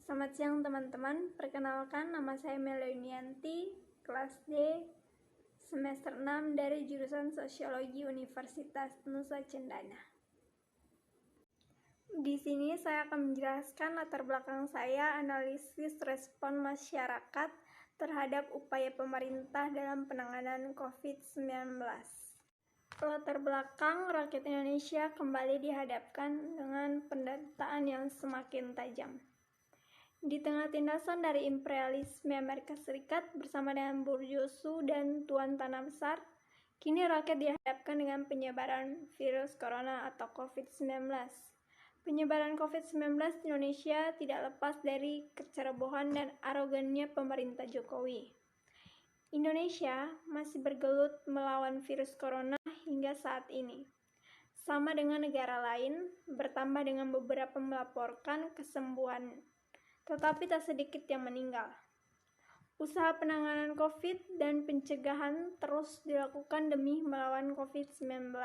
Selamat siang teman-teman, perkenalkan nama saya Melanianti, kelas D, semester 6 dari jurusan Sosiologi Universitas Nusa Cendana. Di sini saya akan menjelaskan latar belakang saya, analisis respon masyarakat terhadap upaya pemerintah dalam penanganan COVID-19. Latar belakang rakyat Indonesia kembali dihadapkan dengan pendataan yang semakin tajam. Di tengah tindasan dari imperialisme Amerika Serikat bersama dengan burjusu dan tuan tanah besar, kini rakyat dihadapkan dengan penyebaran virus corona atau COVID-19. Penyebaran COVID-19 di Indonesia tidak lepas dari kecerobohan dan arogannya pemerintah Jokowi. Indonesia masih bergelut melawan virus corona hingga saat ini. Sama dengan negara lain, bertambah dengan beberapa melaporkan kesembuhan, tetapi tak sedikit yang meninggal. Usaha penanganan COVID dan pencegahan terus dilakukan demi melawan COVID-19.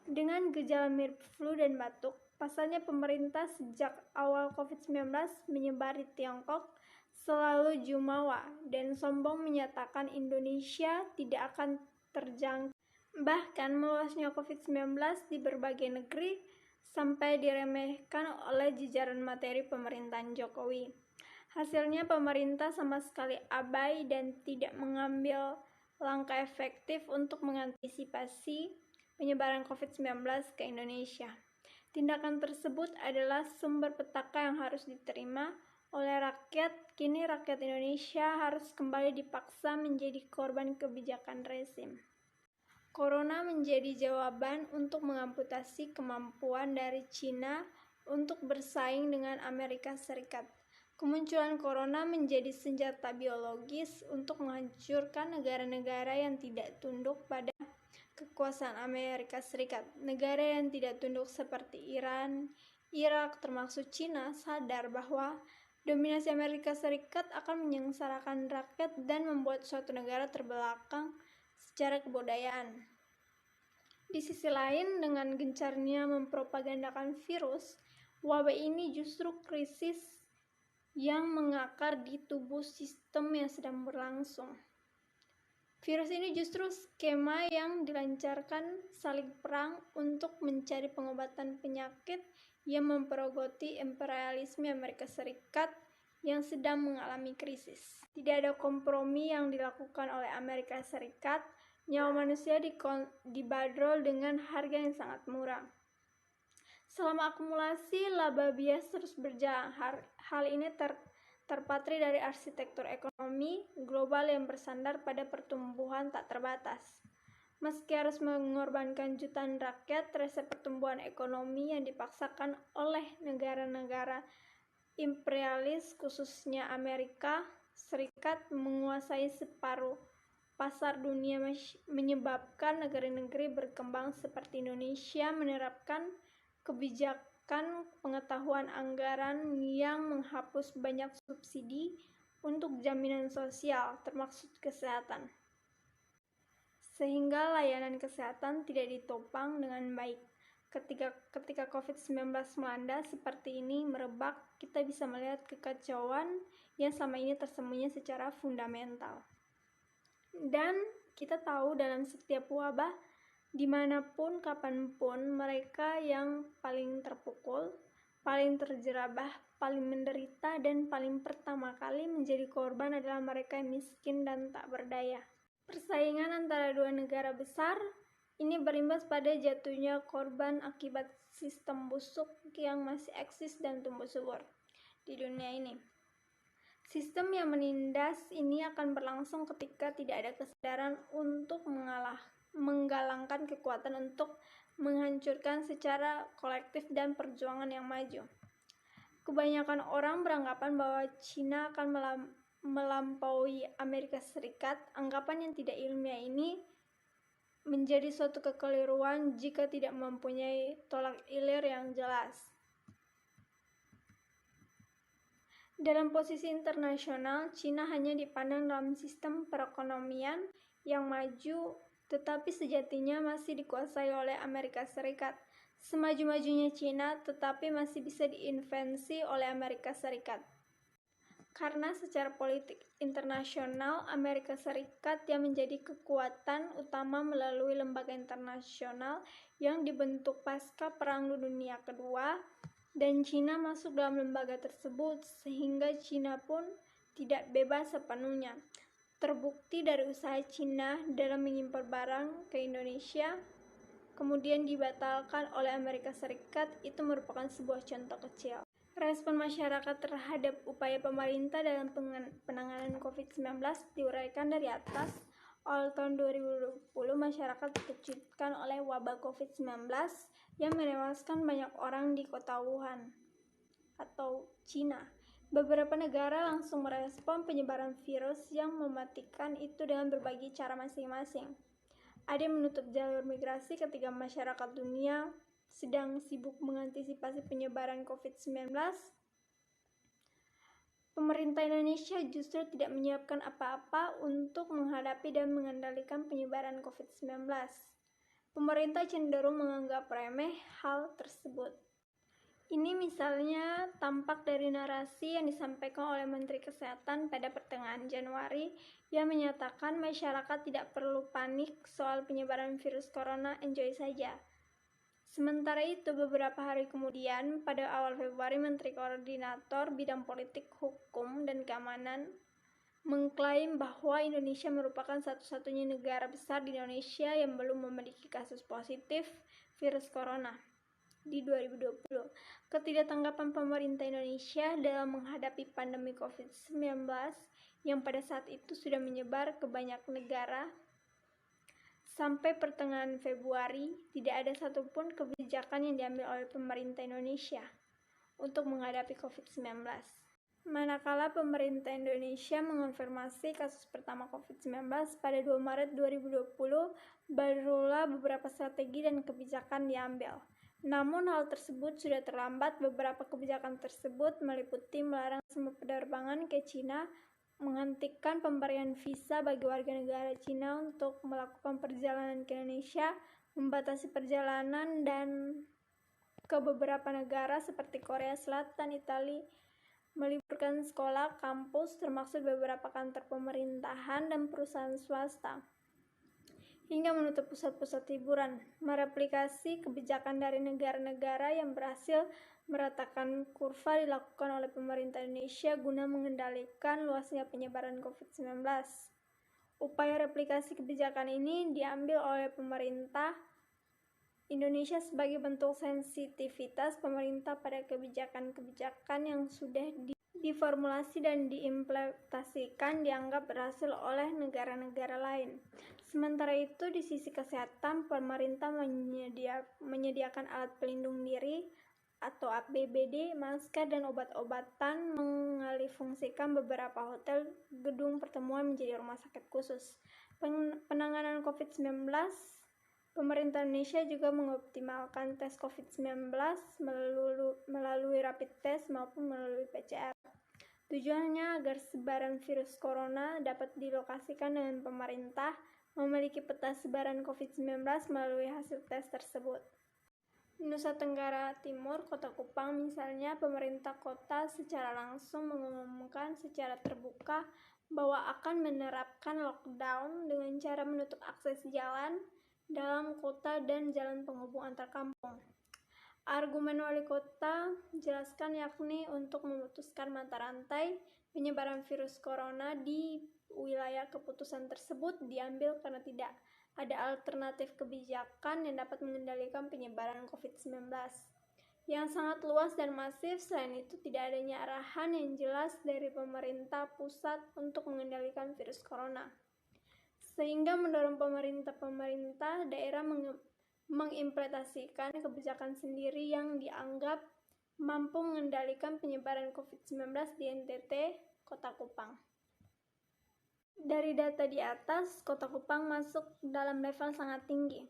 Dengan gejala mirip flu dan batuk, pasalnya pemerintah sejak awal COVID-19 menyebar di Tiongkok selalu jumawa dan sombong menyatakan Indonesia tidak akan terjangkit. Bahkan meluasnya COVID-19 di berbagai negeri sampai diremehkan oleh jajaran materi pemerintahan Jokowi. Hasilnya pemerintah sama sekali abai dan tidak mengambil langkah efektif untuk mengantisipasi penyebaran COVID-19 ke Indonesia. Tindakan tersebut adalah sumber petaka yang harus diterima oleh rakyat. Kini rakyat Indonesia harus kembali dipaksa menjadi korban kebijakan rezim. Corona menjadi jawaban untuk mengamputasi kemampuan dari Cina untuk bersaing dengan Amerika Serikat. Kemunculan corona menjadi senjata biologis untuk menghancurkan negara-negara yang tidak tunduk pada kekuasaan Amerika Serikat. Negara yang tidak tunduk seperti Iran, Irak, termasuk Cina, sadar bahwa dominasi Amerika Serikat akan menyengsarakan rakyat dan membuat suatu negara terbelakang secara kebudayaan. Di sisi lain, dengan gencarnya mempropagandakan virus, wabah ini justru krisis yang mengakar di tubuh sistem yang sedang berlangsung. Virus ini justru skema yang dilancarkan saling perang untuk mencari pengobatan penyakit yang memperogoti imperialisme Amerika Serikat yang sedang mengalami krisis. Tidak ada kompromi yang dilakukan oleh Amerika Serikat. Nyawa manusia dibanderol dengan harga yang sangat murah. Selama akumulasi laba bias terus berjalan, hal ini terpatri dari arsitektur ekonomi global yang bersandar pada pertumbuhan tak terbatas. Meski harus mengorbankan jutaan rakyat, resep pertumbuhan ekonomi yang dipaksakan oleh negara-negara imperialis, khususnya Amerika Serikat, menguasai separuh pasar dunia, menyebabkan negara-negara berkembang seperti Indonesia menerapkan kebijakan pengetahuan anggaran yang menghapus banyak subsidi untuk jaminan sosial, termasuk kesehatan, sehingga layanan kesehatan tidak ditopang dengan baik. Ketika COVID-19 melanda seperti ini merebak, kita bisa melihat kekacauan yang selama ini tersembunyi secara fundamental. Dan kita tahu dalam setiap wabah, dimanapun, kapanpun, mereka yang paling terpukul, paling terjerabah, paling menderita, dan paling pertama kali menjadi korban adalah mereka yang miskin dan tak berdaya. Persaingan antara dua negara besar ini berimbas pada jatuhnya korban akibat sistem busuk yang masih eksis dan tumbuh subur di dunia ini. Sistem yang menindas ini akan berlangsung ketika tidak ada kesadaran untuk menggalangkan kekuatan untuk menghancurkan secara kolektif dan perjuangan yang maju. Kebanyakan orang beranggapan bahwa Cina akan melampaui Amerika Serikat. Anggapan yang tidak ilmiah ini menjadi suatu kekeliruan jika tidak mempunyai tolak ukur yang jelas. Dalam posisi internasional, Cina hanya dipandang dalam sistem perekonomian yang maju, tetapi sejatinya masih dikuasai oleh Amerika Serikat. semaju-majunya Cina, tetapi masih bisa diinvasi oleh Amerika Serikat. Karena secara politik internasional, Amerika Serikat yang menjadi kekuatan utama melalui lembaga internasional yang dibentuk pasca Perang Dunia Kedua, dan Cina masuk dalam lembaga tersebut, sehingga Cina pun tidak bebas sepenuhnya. Terbukti dari usaha Cina dalam mengimpor barang ke Indonesia, kemudian dibatalkan oleh Amerika Serikat, itu merupakan sebuah contoh kecil. Respon masyarakat terhadap upaya pemerintah dalam penanganan COVID-19 diuraikan dari atas. Awal tahun 2020, masyarakat dikejutkan oleh wabah COVID-19 yang menewaskan banyak orang di kota Wuhan atau Cina. Beberapa negara langsung merespon penyebaran virus yang mematikan itu dengan berbagai cara masing-masing. Ada yang menutup jalur migrasi ketika masyarakat dunia sedang sibuk mengantisipasi penyebaran COVID-19. Pemerintah Indonesia justru tidak menyiapkan apa-apa untuk menghadapi dan mengendalikan penyebaran COVID-19. Pemerintah cenderung menganggap remeh hal tersebut. Ini misalnya tampak dari narasi yang disampaikan oleh Menteri Kesehatan pada pertengahan Januari yang menyatakan masyarakat tidak perlu panik soal penyebaran virus corona, enjoy saja. Sementara itu, beberapa hari kemudian, pada awal Februari, Menteri Koordinator Bidang Politik, Hukum, dan Keamanan mengklaim bahwa Indonesia merupakan satu-satunya negara besar di Indonesia yang belum memiliki kasus positif virus corona di 2020. Ketidaktanggapan pemerintah Indonesia dalam menghadapi pandemi COVID-19 yang pada saat itu sudah menyebar ke banyak negara. Sampai pertengahan Februari, tidak ada satupun kebijakan yang diambil oleh pemerintah Indonesia untuk menghadapi COVID-19. Manakala pemerintah Indonesia mengonfirmasi kasus pertama COVID-19 pada 2 Maret 2020, barulah beberapa strategi dan kebijakan diambil. Namun hal tersebut sudah terlambat. Beberapa kebijakan tersebut meliputi melarang semua penerbangan ke Cina, menghentikan pemberian visa bagi warga negara Cina untuk melakukan perjalanan ke Indonesia, membatasi perjalanan dan ke beberapa negara seperti Korea Selatan, Italia, meliburkan sekolah, kampus, termasuk beberapa kantor pemerintahan dan perusahaan swasta, hingga menutup pusat-pusat hiburan. Mereplikasi kebijakan dari negara-negara yang berhasil meratakan kurva dilakukan oleh pemerintah Indonesia guna mengendalikan luasnya penyebaran COVID-19. Upaya replikasi kebijakan ini diambil oleh pemerintah Indonesia sebagai bentuk sensitivitas pemerintah pada kebijakan-kebijakan yang sudah diformulasi dan diimplementasikan dianggap berhasil oleh negara-negara lain. Sementara itu, di sisi kesehatan, pemerintah menyediakan alat pelindung diri atau APBD, masker, dan obat-obatan, mengalihfungsikan beberapa hotel gedung pertemuan menjadi rumah sakit khusus. Penanganan COVID-19, pemerintah Indonesia juga mengoptimalkan tes COVID-19 melalui rapid test maupun melalui PCR. Tujuannya agar sebaran virus corona dapat dilokasikan dengan pemerintah memiliki peta sebaran COVID-19 melalui hasil tes tersebut. Nusa Tenggara Timur, Kota Kupang misalnya, pemerintah kota secara langsung mengumumkan secara terbuka bahwa akan menerapkan lockdown dengan cara menutup akses jalan dalam kota dan jalan penghubung antar kampung. Argumen wali kota jelaskan yakni untuk memutuskan mata rantai penyebaran virus corona di wilayah. Keputusan tersebut diambil karena tidak ada alternatif kebijakan yang dapat mengendalikan penyebaran COVID-19 yang sangat luas dan masif. Selain itu, tidak adanya arahan yang jelas dari pemerintah pusat untuk mengendalikan virus corona, sehingga mendorong pemerintah daerah mengimplementasikan kebijakan sendiri yang dianggap mampu mengendalikan penyebaran COVID-19 di NTT, Kota Kupang. Dari data di atas, Kota Kupang masuk dalam level sangat tinggi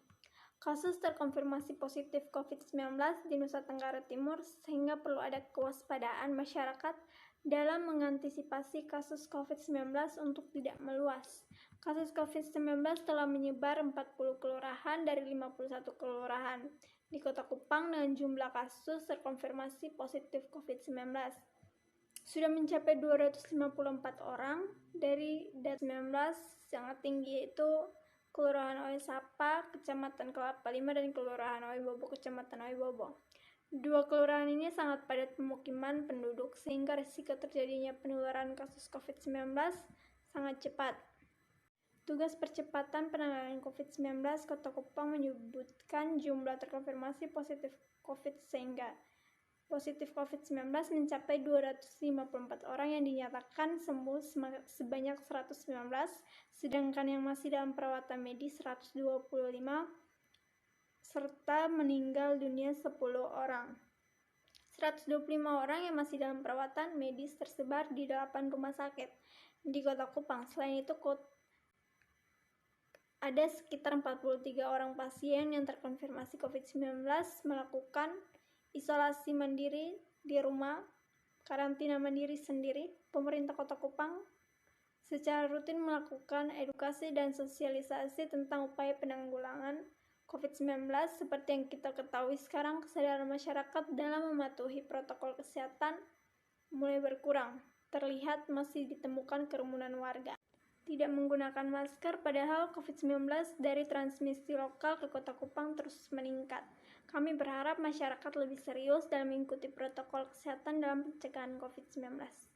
kasus terkonfirmasi positif COVID-19 di Nusa Tenggara Timur, sehingga perlu ada kewaspadaan masyarakat dalam mengantisipasi kasus COVID-19 untuk tidak meluas. Kasus COVID-19 telah menyebar 40 kelurahan dari 51 kelurahan. di Kota Kupang dengan jumlah kasus terkonfirmasi positif COVID-19 sudah mencapai 254 orang. Dari data 19 sangat tinggi, yaitu Kelurahan Oe Sapa, Kecamatan Kelapa Lima, dan Kelurahan Oe Bobo, Kecamatan Oe Bobo. Dua kelurahan ini sangat padat pemukiman penduduk, sehingga risiko terjadinya penularan kasus COVID-19 sangat cepat. Tugas Percepatan Penanganan COVID-19 Kota Kupang menyebutkan jumlah terkonfirmasi positif COVID-19 mencapai 254 orang yang dinyatakan sembuh sebanyak 119, sedangkan yang masih dalam perawatan medis 125, serta meninggal dunia 10 orang. 125 orang yang masih dalam perawatan medis tersebar di 8 rumah sakit di Kota Kupang. Selain itu, ada sekitar 43 orang pasien yang terkonfirmasi COVID-19 melakukan isolasi mandiri di rumah, karantina mandiri sendiri. Pemerintah Kota Kupang secara rutin melakukan edukasi dan sosialisasi tentang upaya penanggulangan COVID-19. Seperti yang kita ketahui sekarang, kesadaran masyarakat dalam mematuhi protokol kesehatan mulai berkurang. Terlihat masih ditemukan kerumunan warga tidak menggunakan masker, padahal COVID-19 dari transmisi lokal ke Kota Kupang terus meningkat. Kami berharap masyarakat lebih serius dalam mengikuti protokol kesehatan dalam pencegahan COVID-19.